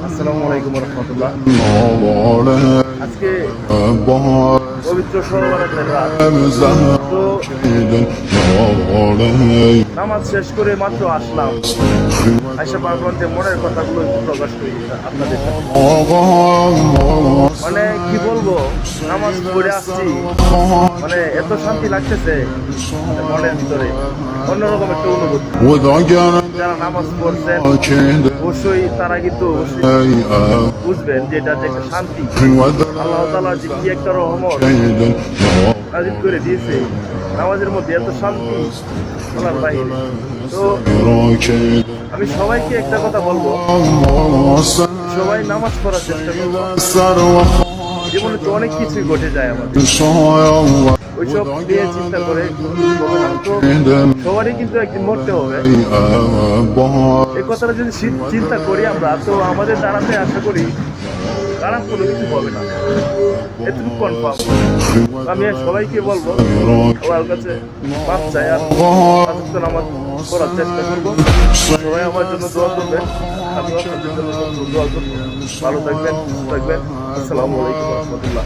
আসসালামু আলাইকুম ওয়া রাহমাতুল্লাহ। আজকে পবিত্র শবে রাত, তো নামাজ শেষ করে মাত্র আসলাম। আয়সা ভাবলাম যে মনের কথাগুলো একটু প্রকাশ করি আপনাদের সাথে। মানে কি বলবো, নামাজ পড়ে আসছি, মানে এত শান্তি লাগতেছে মনের ভিতরে, অন্যরকম একটা অনুভূতি। যারা নামাজ পড়ছেন অবশ্যই তারা কিন্তু বুঝবেন যে এটা যে একটা শান্তি, আল্লাহ তাআলা যে কি একটা রহমত নাজিল করে দিয়েছে নামাজের মধ্যে, এত শান্তি বলার বাইরে। তো আমি সবাইকে একটা কথা বলবো, সবাই নামাজ পড়ার চেষ্টা করবো। জীবনে তো অনেক কিছুই ঘটে যায় আমাদের, ওইসব নিয়ে চিন্তা করে সবারই কিন্তু একদিন মরতে হবে। এই কথাটা যদি চিন্তা করি আমরা, তো আমাদের দাঁড়াতে আশা করি খারাপ কোনো কিছু হবে না, এটুকু কনফার্ম। আমি সবাইকে বলবো আমার কাছে মাপ চাই, আর নামাজ পড়ার চেষ্টা করবো। সবাই আমার জন্য দোয়া করবেন, আমি আপনাদের জন্য দোয়া করবো। ভালো থাকবেন, সুস্থ থাকবেন। আসসালামু আলাইকুম ওয়া রাহমাতুল্লাহ।